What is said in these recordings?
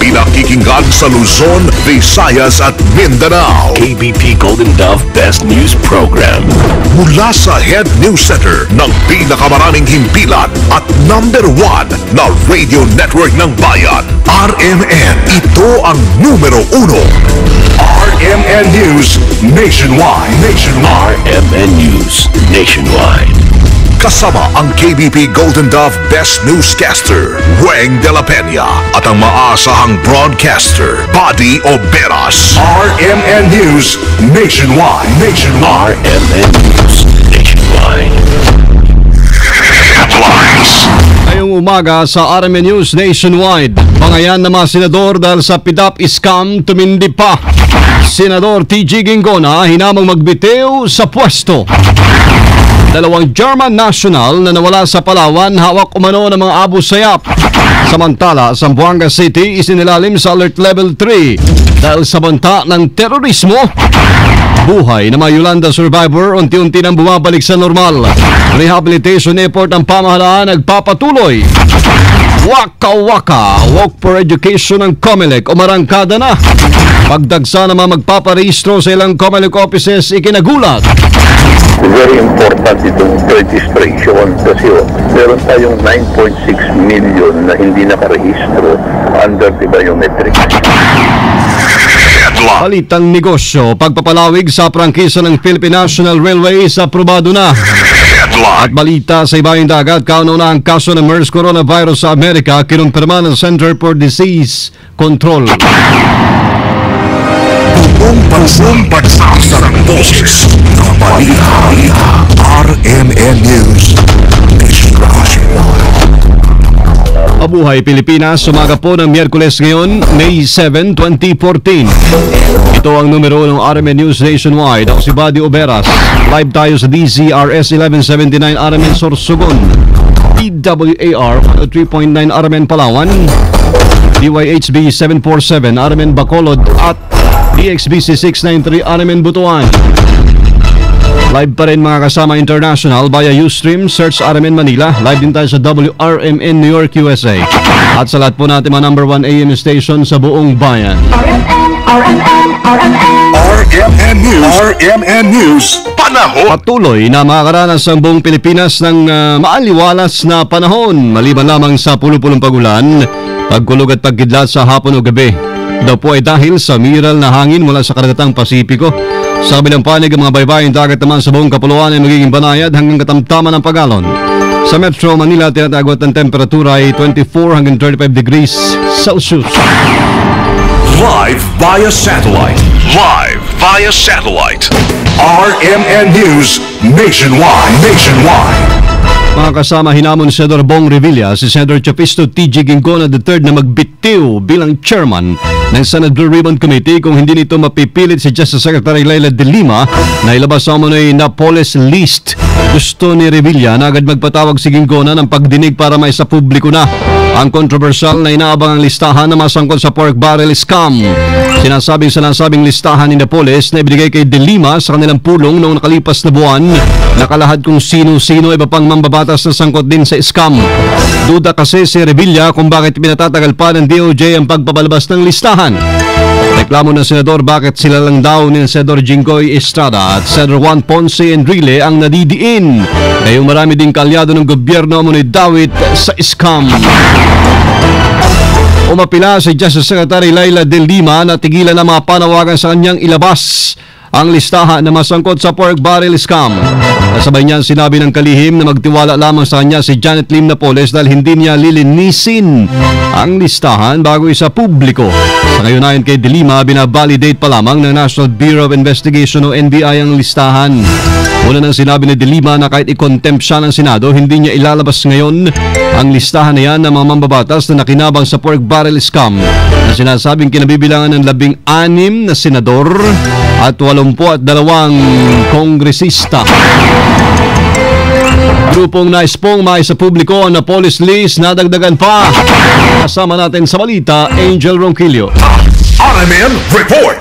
Pinakikinggan sa Luzon, Visayas at Mindanao. KBP Golden Dove Best News Program. Mula sa Head News Center ng pinakamaraming himpilan at #1 na radio network ng bayan, RMN. Ito ang numero 1. RMN News Nationwide. RMN News Nationwide. Kasama ang KBP Golden Dove Best Newscaster, Weng de la Peña, at ang maasahang broadcaster, Buddy Oberas. RMN News Nationwide. RMN News Nationwide. Headlines. Ngayong umaga sa RMN News Nationwide, pangayan ng mga senador dahil sa PDAP scam tumindi pa. Senador TG Ginggona hinamang magbitiw sa pwesto. Dalawang German national na nawala sa Palawan, hawak umano ng mga Abu Sayyaf. Samantala, Zamboanga City isinilalim sa Alert Level 3 dahil sa banta ng terorismo. Buhay ng mga Yolanda survivor unti-unti nang bumabalik sa normal. Rehabilitation effort ng pamahalaan nagpapatuloy. Waka-waka, Walk for Education ng COMELEC umarangkada na. Pagdagsa naman magpaparehistro sa ilang COMELEC offices ikinagulat. Very important itong registration kasi meron tayong 9.6 million na hindi nakarehistro under the biometric. Balitang negosyo, pagpapalawig sa prangkisa ng Philippine National Railway sa aprobado na. At balita sa ibayong dagat, kauna ang kaso ng MERS coronavirus sa Amerika, kinumpirma ng Center for Disease Control. Buong pagsasarang boses ng balita. RMN News Nationwide. Mabuhay Pilipinas, umaga po ng Miyerkules ngayon, May 7, 2014. Ito ang numero ng RMN News Nationwide. Ako si Buddy Oberas. Live tayo sa DZRS 1179 RMN Sorsogon, DWAR 103.9 RMN Palawan, DYHB 747 RMN Bacolod at DXBC 693 RMN Butuan. Live pa rin mga kasama international via Ustream, search RMN Manila. Live din tayo sa WRMN New York, USA. At sa lahat po natin mga #1 AM station sa buong bayan. RMN News. Panahon. Patuloy na makakaranas ang buong Pilipinas ng maaliwalas na panahon. Maliban lamang sa pulupulong pagulan, pagkulog at pagkidlat sa hapon o gabi. Daw po ay dahil sa mineral na hangin mula sa karagatang Pasipiko. Sa kabilang panig, ang mga baybaying dagat naman sa buong kapuluan ay magiging banayad hanggang katamtaman ng pag-alon. Sa Metro Manila, tinatagot ng temperatura ay 24 hanggang 35 degrees Celsius. Live via satellite. RMN News Nationwide. Mga kasama, hinamon ni Senador Bong Revilla si Senator Chapisto TG Ginggona III na magbitiw bilang chairman ng Senate Blue Ribbon Committee kung hindi nito mapipilit si Justice Secretary Leila De Lima na ilabas sa umunoy Napoles list. Gusto ni Revilla na agad magpatawag si Ginggona ng pagdinig para maisa publiko na ang kontrobersyal na inaabang ang listahan na masangkot sa pork barrel scam. Sinasabing listahan ni Napoles na ibigay kay De Lima sa kanilang pulong noong nakalipas na buwan, nakalahad kung sino-sino iba pang mambabatas na sangkot din sa scam. Duda kasi si Revilla kung bakit pinatatagal pa ng DOJ ang pagpapalabas ng listahan. Reklamo ng senador bakit sila lang daw ni Senador Jinggoy Estrada at Senador Juan Ponce Enrile ang nadidiin. Ngayong marami ding kalyado ng gobyerno mo ni Dawit sa scam. Umapila si Justice Secretary Leila De Lima na tigilan ang mga panawagan sa kanyang ilabas ang listahan na masangkot sa pork barrel scam. Kasabay niyan sinabi ng kalihim na magtiwala lamang sa kanya si Janet Lim Napoles dahil hindi niya lilinisin ang listahan bago isa publiko. Sa ngayon ayon kay De Lima, binabalidate pa lamang ng National Bureau of Investigation o NBI ang listahan. Una nang sinabi ni De Lima na kahit i-contempt siya ng Senado, hindi niya ilalabas ngayon ang listahan na yan ng mga mambabatas na nakinabang sa pork barrel scam na sinasabing kinabibilangan ng 16 na senador at 82 kongresista. Grupong naispong may sa publiko ang Napoles list na dagdagan pa. Kasama natin sa balita, Angel Ronquillo. RMN Report.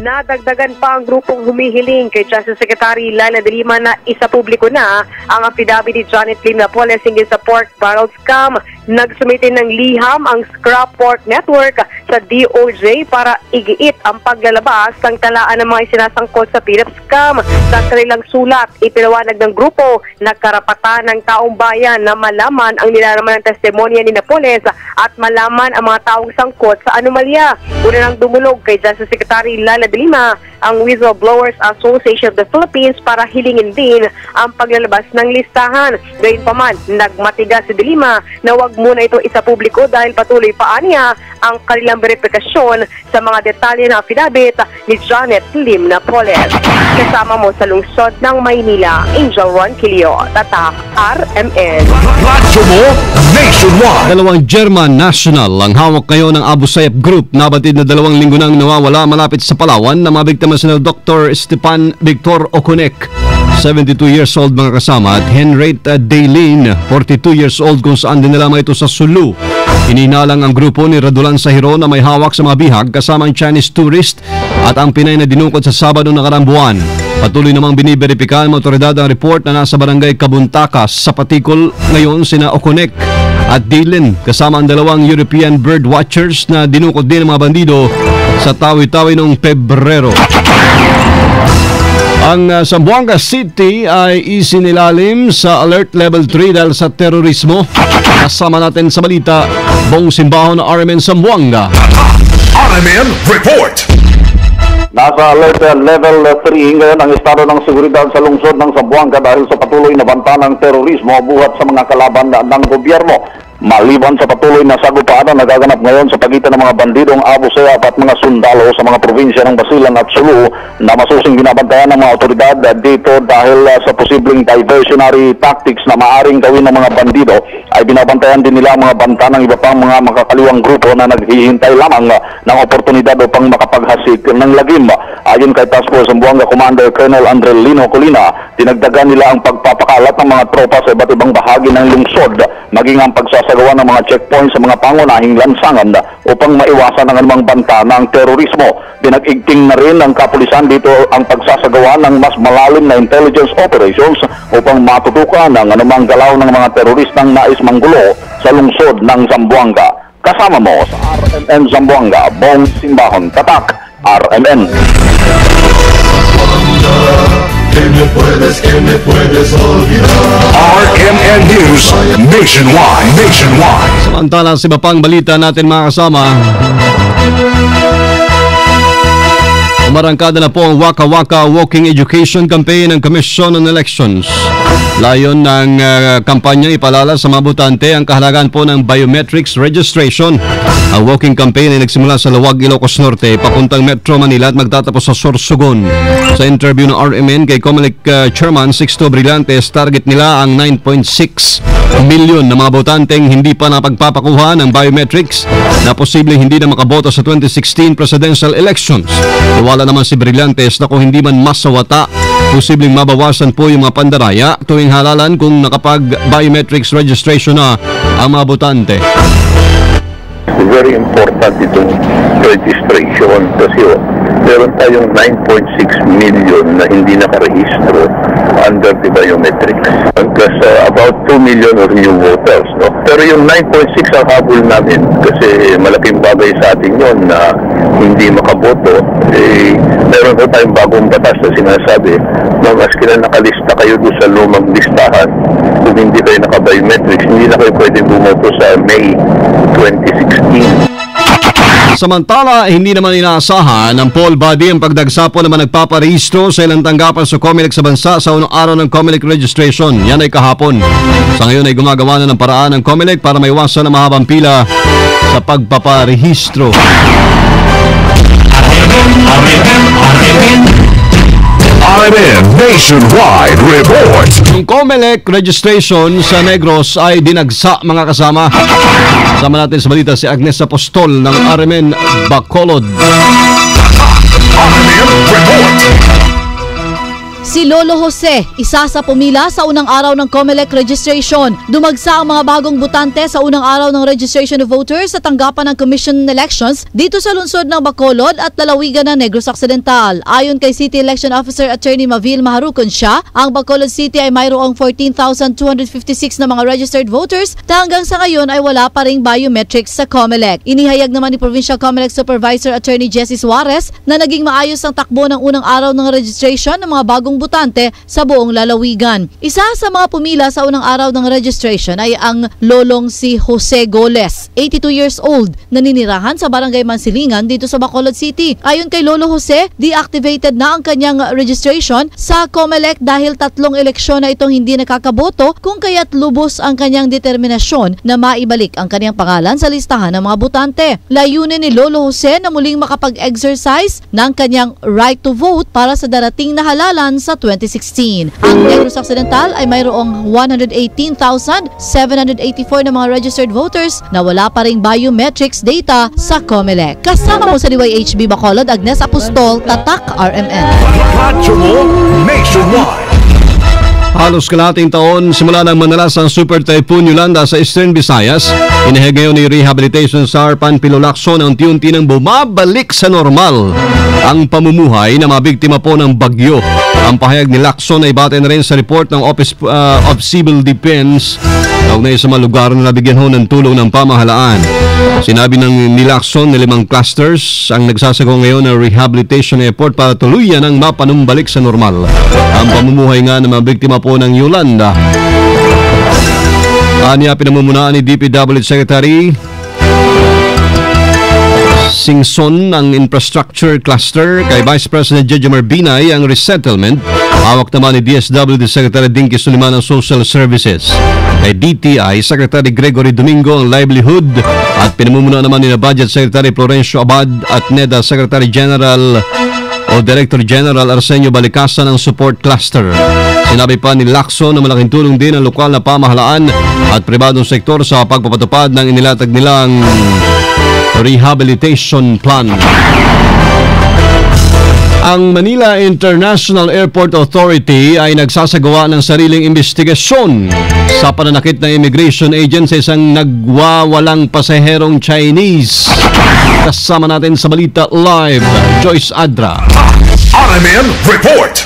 Nadagdagan pa ang grupong humihiling kay Justice Secretary Laila de Lima na isapubliko na ang affidavit ni Janet Lim Napoles hinggil sa pork barrel scam. Nagsumite ng liham ang Scrap Pork Network sa DOJ para igiit ang paglalabas ng talaan ng mga isinasangkot sa PhilHealth scam. Sa kanilang sulat, ipinawanag ng grupo na karapatan ng taong bayan na malaman ang nilalaman ng testimonya ni Napoles at malaman ang mga taong sangkot sa anomalya. Una nang dumulog kay Justice Secretary Laila de Lima ang Whistleblowers Association of the Philippines para hilingin din ang paglalabas ng listahan. Gayunpaman, nagmatigas si de Lima na wag muna ito isa publiko dahil patuloy pa niya ang kanilang verifikasyon sa mga detalye ng affidavit ni Janet Lim Napoles. Kasama mo sa lungsod ng Maynila, Angel Ronquillo, Tatak, RMN. Radyo mo nationwide. Dalawang German national ang hawak kayo ng Abu Sayyaf Group. Nabatid na 2 linggo nang nawawala malapit sa Palawan na mabiktima sina Dr. Stepan Victor Oconek, 72 years old mga kasama, at Henrietta Daylin, 42 years old, kung saan din nila ito sa Sulu. Hininalang ang grupo ni Radulan Sahiro na may hawak sa mga bihag kasama ang Chinese tourist at ang Pinay na dinukot sa Sabado na karang buwan. Patuloy namang biniberipika ng otoridad ang report na nasa barangay Kabuntakas sa Patikol ngayon sina Oconek at Daylin kasama ang 2 European bird watchers na dinukot din ng mga bandido sa Tawi-Tawi noong Pebrero. Ang Zamboanga City ay isinilalim sa Alert Level 3 dahil sa terorismo. Kasama natin sa balita, Bong Simbaho na RMN Zamboanga. RMN Report. Nasa alert level 3 ngayon ang estado ng seguridad sa lungsod ng Zamboanga dahil sa patuloy na banta ng terorismo buhat sa mga kalaban ng gobyerno. Maliban sa patuloy na sagupaan na nagaganap ngayon sa pagitan ng mga bandidong Abu Sayyaf at mga sundalo sa mga probinsya ng Basilan at Sulu na masusing binabantayan ng mga otoridad dito dahil sa posibleng diversionary tactics na maaring gawin ng mga bandido, ay binabantayan din nila ang mga banta ng iba pang mga makakaliwang grupo na naghihintay lamang ng oportunidad upang makapaghasik ng lagim. Ayon kay Task Force Zamboanga Commander Colonel Andre Lino Colina, dinagdagan nila ang pagpapakalat ng mga tropa sa iba't ibang bahagi ng lungsod, maging ang pagsasagawa ng mga checkpoints sa mga pangunahing lansangan upang maiwasan ang anumang banta ng terorismo. Dinag-igting na rin ng kapulisan dito ang pagsasagawa ng mas malalim na intelligence operations upang matutukan ang anumang galaw ng mga teroristang nais manggulo sa lungsod ng Zamboanga. Kasama mo sa RMN Zamboanga, Bong Simbahon, Tatak, RMN. RMN News Nationwide. Samantala sa iba pang balita natin mga kasama, umarangkada na po ang Waka Waka Walking Education Campaign ng Commission on Elections. Layon ng kampanya ipalala sa mga botante ang kahalagaan po ng biometrics registration. Ang walking campaign ay nagsimula sa Lawag, Ilocos Norte, papuntang Metro Manila at magtatapos sa Sorsogon. Sa interview ng RMN kay Comelec Chairman Sixto Brillantes, target nila ang 9.6 milyon na mga botanteng hindi pa napagpapakuha ng biometrics na posibleng hindi na makaboto sa 2016 presidential elections. Iwala naman si Brillantes na kung hindi man masawata, posibleng mabawasan po yung mga pandaraya tuwing halalan kung nakapag-biometrics registration na ang mga botante. Very important itong registration kasi meron tayong 9.6 million na hindi nakarehistro under the biometrics. Plus about 2 million of new voters. No? Pero yung 9.6 ang habol namin kasi malaking bagay sa atin yun na hindi makaboto. Meron po tayong bagong batas na sinasabi na maski na nakalista kayo doon sa lumang listahan, kung hindi kayo naka-biometrics, hindi na kayo pwede bumoto sa May 2016. Samantala, hindi naman inaasahan ng poll body ang pagdagsapo naman nagpaparehistro sa ilang tanggapan sa Comelec sa bansa sa unang araw ng Comelec registration. Yan ay kahapon. Sa ngayon ay gumagawa na ng paraan ng Comelec para maiwasan ang mahabang pila sa pagpaparehistro. RMN Nationwide Report. Yung Comelec registration sa Negros ay dinagsa mga kasama. Kasama natin sa balita si Agnes Apostol ng RMN Bacolod. RMN Report. Si Lolo Jose, isa sa pumila sa unang araw ng COMELEC registration. Dumagsa ang mga bagong botante sa unang araw ng registration of voters sa tanggapan ng Commission elections dito sa lungsod ng Bacolod at lalawigan ng Negros Occidental. Ayon kay City Election Officer Attorney Mavil Maharukon siya, ang Bacolod City ay mayroong 14,256 na mga registered voters na hanggang sa ngayon ay wala pa ring biometrics sa COMELEC. Inihayag naman ni Provincial COMELEC Supervisor Attorney Jessie Suarez na naging maayos ang takbo ng unang araw ng registration ng mga bagong botante sa buong lalawigan. Isa sa mga pumila sa unang araw ng registration ay ang lolong si Jose Goles, 82 years old, na ninirahan sa Barangay Mansilingan dito sa Bacolod City. Ayon kay Lolo Jose, deactivated na ang kanyang registration sa COMELEC dahil 3 eleksyon na itong hindi nakakaboto, kung kaya't lubos ang kanyang determinasyon na maibalik ang kanyang pangalan sa listahan ng mga botante. Layunin ni Lolo Jose na muling makapag-exercise ng kanyang right to vote para sa darating na halalan sa 2016. Ang Negros Occidental ay mayroong 118,784 na mga registered voters na wala pa ring biometrics data sa COMELEC. Kasama mo sa DYHB Bacolod, Agnes Apostol, Tatak, RMN. Radyo mo nationwide. Halos kalahating taon simula nang manalas ang Super Typhoon Yolanda sa Eastern Visayas, inihayag ngayon ni Rehabilitation Star Panfilo Lacson na unti-unti nang bumabalik sa normal ang pamumuhay ng mga biktima po ng bagyo. Ang pahayag ni Lacson ay batay na rin sa report ng Office of Civil Defense na sa mga lugar na nabigyan ho ng tulong ng pamahalaan. Sinabi ni Lacson na 5 clusters ang nagsasagawa ngayon ng rehabilitation effort para tuluyan ang mapanumbalik sa normal ang pamumuhay nga ng mga biktima po ng Yolanda. Aniya pinamumulaan ni DPWH Secretary Singson ang infrastructure cluster, kay Vice President Jejomar Binay ang resettlement, hawak naman ni DSWD Secretary Dinky Suliman ng Social Services, kay DTI Secretary Gregory Domingo ang livelihood, at pinamumulaan naman ni Budget Secretary Florencio Abad at NEDA Secretary General o Director General Arsenio Balicasan ng support cluster. Sinabi pa ni Lacson na malaking tulong din ang lokal na pamahalaan at pribadong sektor sa pagpapatupad ng inilatag nilang rehabilitation plan. Ang Manila International Airport Authority ay nagsasagawa ng sariling investigasyon sa pananakit ng immigration agent sa isang nagwawalang pasaherong Chinese. Kasama natin sa Balita Live, Joyce Adra. RMN Report.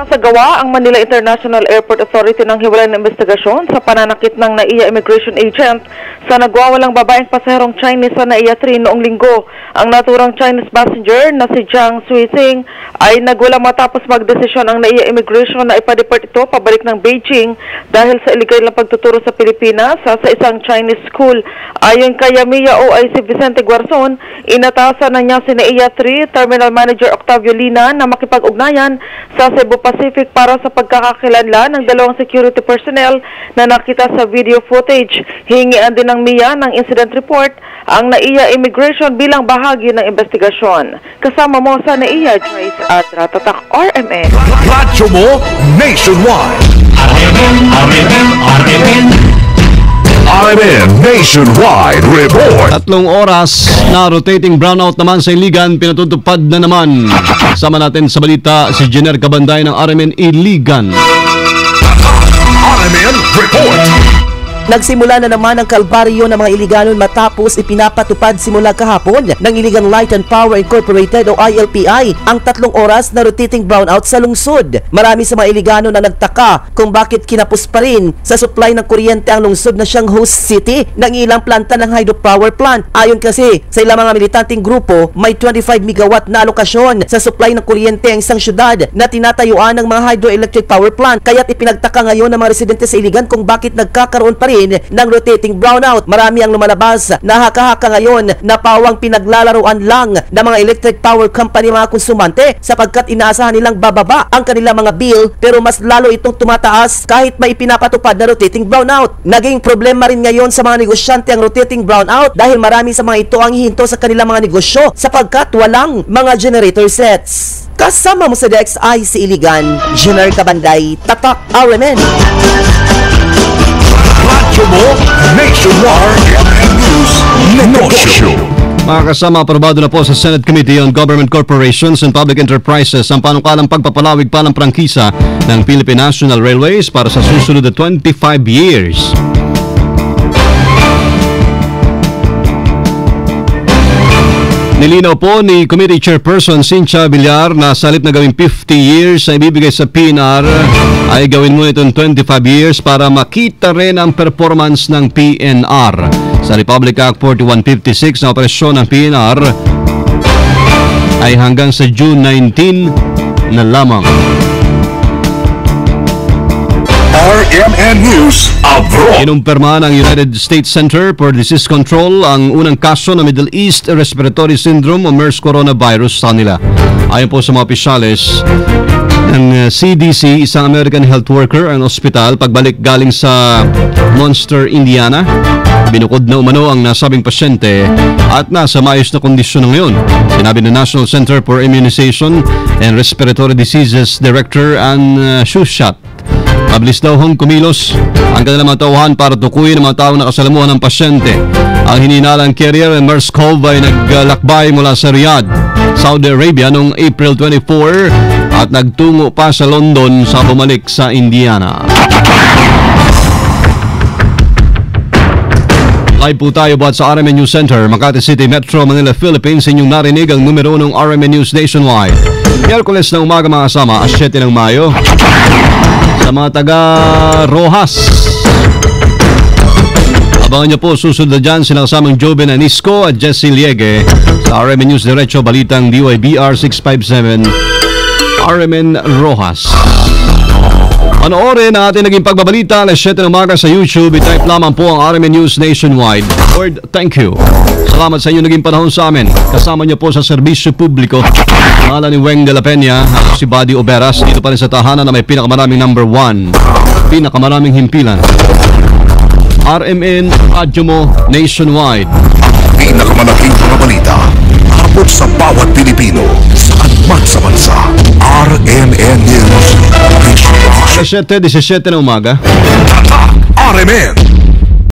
Sagawa ang Manila International Airport Authority ng hiwalay na investigasyon sa pananakit ng NAIA immigration agent sa nagwawalang babaeng pasaherong Chinese sa NAIA 3 noong linggo. Ang naturang Chinese passenger na si Jiang Suising ay nagwala matapos magdesisyon ang NAIA immigration na ipadeport ito pabalik ng Beijing dahil sa illegal na pagtuturo sa Pilipinas sa isang Chinese school. Ayon kay Yamiya OIC Vicente Guarzon, inatasan na niya si NAIA 3 Terminal Manager Octavio Lina na makipag-ugnayan sa Cebu Pacific para sa pagkakakilanlan ng 2 security personnel na nakita sa video footage. Hingian din ng MIA ng incident report ang NAIA Immigration bilang bahagi ng investigasyon. Kasama mo sa NAIA, Joyce Adra, Tatak, RMN. Radyo mo nationwide. RMN Nationwide Report. 3 oras na rotating brownout naman sa Iligan, pinatutupad na naman. Sama natin sa balita si Jenner Cabanday ng RMN Iligan. RMN Report. Nagsimula na naman ang kalbaryo ng mga Iliganon matapos ipinapatupad simula kahapon ng Iligan Light and Power Incorporated o ILPI ang 3 oras na rotating brownout sa lungsod. Marami sa mga Iligano na nagtaka kung bakit kinapos pa rin sa supply ng kuryente ang lungsod na siyang host city ng ilang planta ng hydropower plant. Ayon kasi sa ilang mga militanteng grupo, may 25 megawatt na alokasyon sa supply ng kuryente ang isang syudad na tinatayuan ng mga hydroelectric power plant. Kaya't ipinagtaka ngayon ng mga residente sa Iligan kung bakit nagkakaroon pa rin ng rotating brownout. Marami ang lumalabas na haka-haka ngayon na pawang pinaglalaruan lang ng mga electric power company mga konsumante sapagkat inaasahan nilang bababa ang kanilang mga bill pero mas lalo itong tumataas kahit may pinapatupad na rotating brownout. Naging problema rin ngayon sa mga negosyante ang rotating brownout dahil marami sa mga ito ang hihinto sa kanilang mga negosyo sapagkat walang mga generator sets. Kasama mo sa DXI si Iligan, Jenner Cabanday, Tatak, RMN. Radyo mo nationwide. News Negosyo. Mga kasama, aprobado na po sa Senate Committee on Government Corporations and Public Enterprises ang panukalang pagpapalawig pa ng prangkisa ng Philippine National Railways para sa susunod na 25 years. Nilinaw po ni Committee Chairperson Cynthia Villar na sa halip na gawing 50 years na ibibigay sa PNR ay gawin mo itong 25 years para makita rin ang performance ng PNR. Sa Republic Act 4156 na operasyon ng PNR ay hanggang sa June 19 na lamang. RMN News Abroad. Inumpirma ng United States Center for Disease Control ang unang kaso ng Middle East Respiratory Syndrome o MERS coronavirus sa nila. Ayon po sa mga opisyales ng CDC, isang American health worker ang ospital pagbalik galing sa Monster, Indiana. Binukod na umano ang nasabing pasyente at nasa maayos na kondisyon na ngayon. Sinabi ng National Center for Immunization and Respiratory Diseases Director Ann Shushat. Mabilis daw hong kumilos ang kanilang mga tauhan para tukuyin ang mga taong nakasalamuhan ng pasyente. Ang hininalang carrier ng MERS-CoV ay naglakbay mula sa Riyadh, Saudi Arabia noong April 24 at nagtungo pa sa London sa bumalik sa Indiana. Live po tayo buhat sa RMN News Center, Makati City, Metro Manila, Philippines. Inyong narinig ang numero ng RMN News Nationwide. Miyerkules na umaga mga kasama, 7 ng Mayo. Sa mga taga Rojas, abangan nyo po susunod na dyan silang kasamang Joven Anisco at Jessie Liege sa RMN News Diretso Balitang DYBR 657 RMN Rojas. Panoorin na ating naging pagbabalita alas 7 ng umaga sa YouTube. I-type lamang po ang RMN News Nationwide. Lord, thank you. Salamat sa inyo naging panahon sa amin. Kasama niyo po sa serbisyo publiko. Pangalan ni Weng de la Peña at si Buddy Oberas. Dito pa rin sa tahanan na may pinakamaraming number 1. Pinakamaraming himpilan. RMN Radyo mo Nationwide. Pinakamalaking mga balita. Abot sa bawat Pilipino. Saan man sa bansa. RMN News Nationwide. 17 ng umaga. RMN